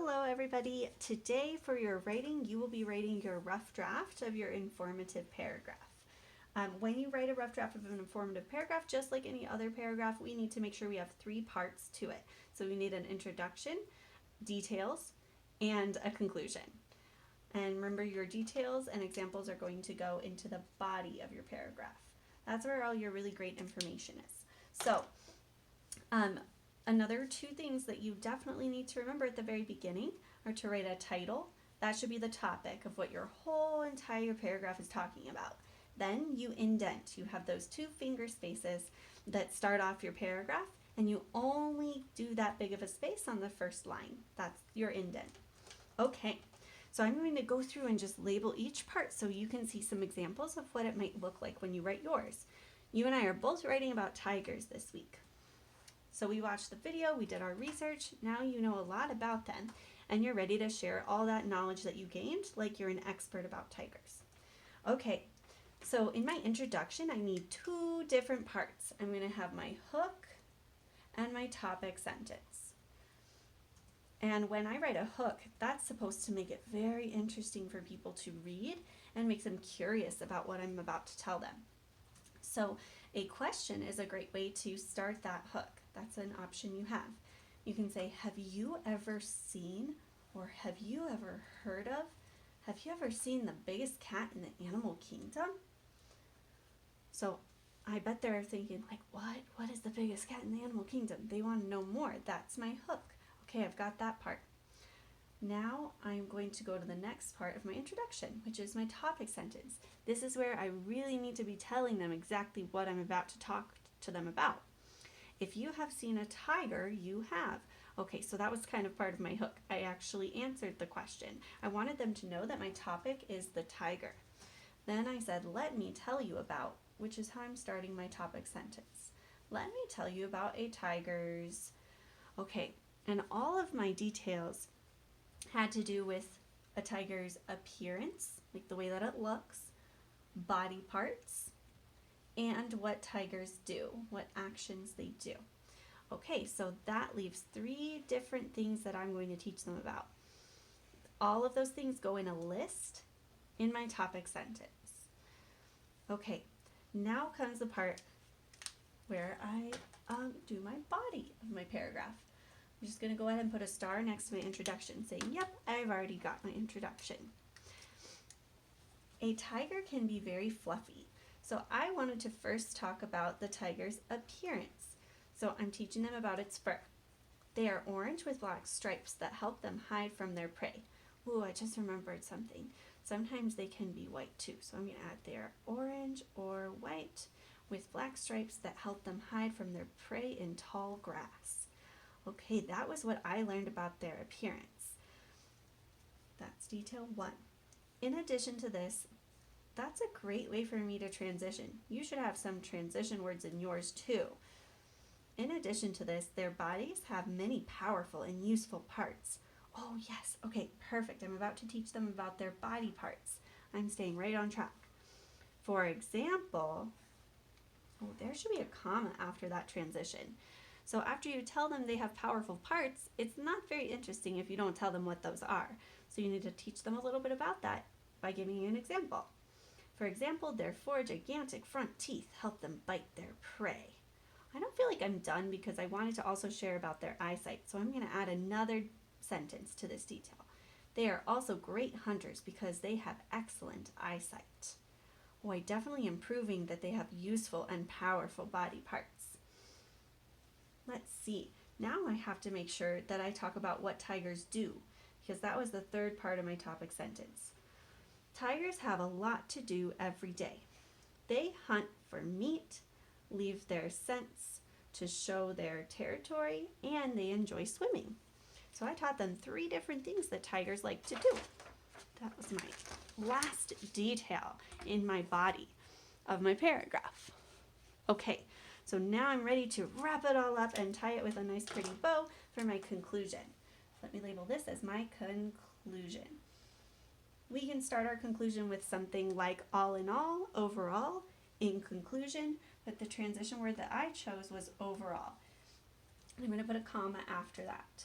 Hello everybody. Today for your writing, you will be writing your rough draft of your informative paragraph. When you write a rough draft of an informative paragraph, just like any other paragraph, we need to make sure we have three parts to it. So we need an introduction, details, and a conclusion. And remember, your details and examples are going to go into the body of your paragraph. That's where all your really great information is. So, another two things that you definitely need to remember at the very beginning are to write a title. That should be the topic of what your whole entire paragraph is talking about. Then you indent. You have those two finger spaces that start off your paragraph, and you only do that big of a space on the first line. That's your indent. Okay, so I'm going to go through and just label each part so you can see some examples of what it might look like when you write yours. You and I are both writing about tigers this week. So we watched the video, we did our research, now you know a lot about them, and you're ready to share all that knowledge that you gained like you're an expert about tigers. Okay, so in my introduction, I need two different parts. I'm going to have my hook and my topic sentence. And when I write a hook, that's supposed to make it very interesting for people to read and make them curious about what I'm about to tell them. So a question is a great way to start that hook. That's an option you have. You can say, have you ever seen or have you ever heard of, have you ever seen the biggest cat in the animal kingdom? So I bet they're thinking like, what is the biggest cat in the animal kingdom? They want to know more. That's my hook. Okay, I've got that part. Now I'm going to go to the next part of my introduction, which is my topic sentence. This is where I really need to be telling them exactly what I'm about to talk to them about. If you have seen a tiger, you have. Okay, so that was kind of part of my hook. I actually answered the question. I wanted them to know that my topic is the tiger. Then I said, let me tell you about, which is how I'm starting my topic sentence. Let me tell you about a tiger's. Okay, and all of my details had to do with a tiger's appearance, like the way that it looks, body parts, and what tigers do, what actions they do. Okay, so that leaves three different things that I'm going to teach them about. All of those things go in a list in my topic sentence. Okay, now comes the part where I do my body of my paragraph. I'm just going to go ahead and put a star next to my introduction saying, yep, I've already got my introduction. A tiger can be very fluffy. So I wanted to first talk about the tiger's appearance. So I'm teaching them about its fur. They are orange with black stripes that help them hide from their prey. Ooh, I just remembered something. Sometimes they can be white too. So I'm going to add they are orange or white with black stripes that help them hide from their prey in tall grass. Okay, that was what I learned about their appearance. That's detail one. In addition to this, that's a great way for me to transition. You should have some transition words in yours too. In addition to this, their bodies have many powerful and useful parts. Oh yes, okay, perfect. I'm about to teach them about their body parts. I'm staying right on track. For example, oh, there should be a comma after that transition. So after you tell them they have powerful parts, it's not very interesting if you don't tell them what those are. So you need to teach them a little bit about that by giving you an example. For example, their four gigantic front teeth help them bite their prey. I don't feel like I'm done because I wanted to also share about their eyesight, so I'm going to add another sentence to this detail. They are also great hunters because they have excellent eyesight. Oh, I definitely am proving that they have useful and powerful body parts. Let's see. Now I have to make sure that I talk about what tigers do, because that was the third part of my topic sentence. Tigers have a lot to do every day. They hunt for meat, leave their scents to show their territory, and they enjoy swimming. So I taught them three different things that tigers like to do. That was my last detail in my body of my paragraph. Okay, so now I'm ready to wrap it all up and tie it with a nice pretty bow for my conclusion. Let me label this as my conclusion. We can start our conclusion with something like all in all, overall, in conclusion, but the transition word that I chose was overall. I'm going to put a comma after that.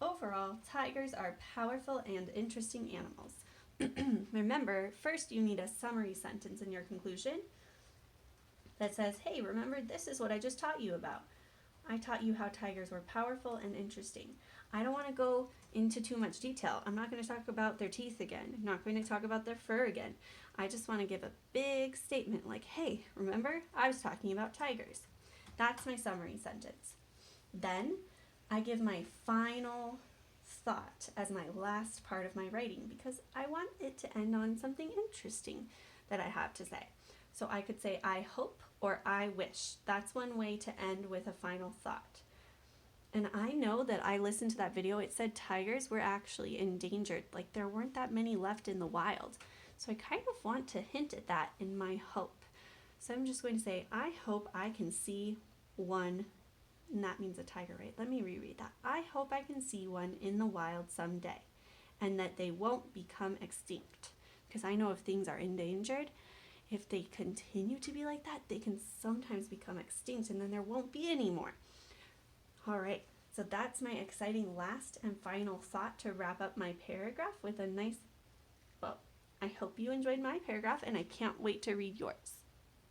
Overall. overall, tigers are powerful and interesting animals. Remember, first you need a summary sentence in your conclusion that says, hey, remember, this is what I just taught you about. I taught you how tigers were powerful and interesting. I don't want to go into too much detail. I'm not going to talk about their teeth again. I'm not going to talk about their fur again. I just want to give a big statement like, hey, remember, I was talking about tigers. That's my summary sentence. Then I give my final thought as my last part of my writing because I want it to end on something interesting that I have to say. So I could say I hope or I wish. That's one way to end with a final thought. And I know that I listened to that video, it said tigers were actually endangered, like there weren't that many left in the wild. So I kind of want to hint at that in my hope. So I'm just going to say, I hope I can see one, and that means a tiger, right? Let me reread that. I hope I can see one in the wild someday, and that they won't become extinct. Because I know if things are endangered, if they continue to be like that, they can sometimes become extinct, and then there won't be any more. All right, so that's my exciting last and final thought to wrap up my paragraph with a nice, well, I hope you enjoyed my paragraph, and I can't wait to read yours.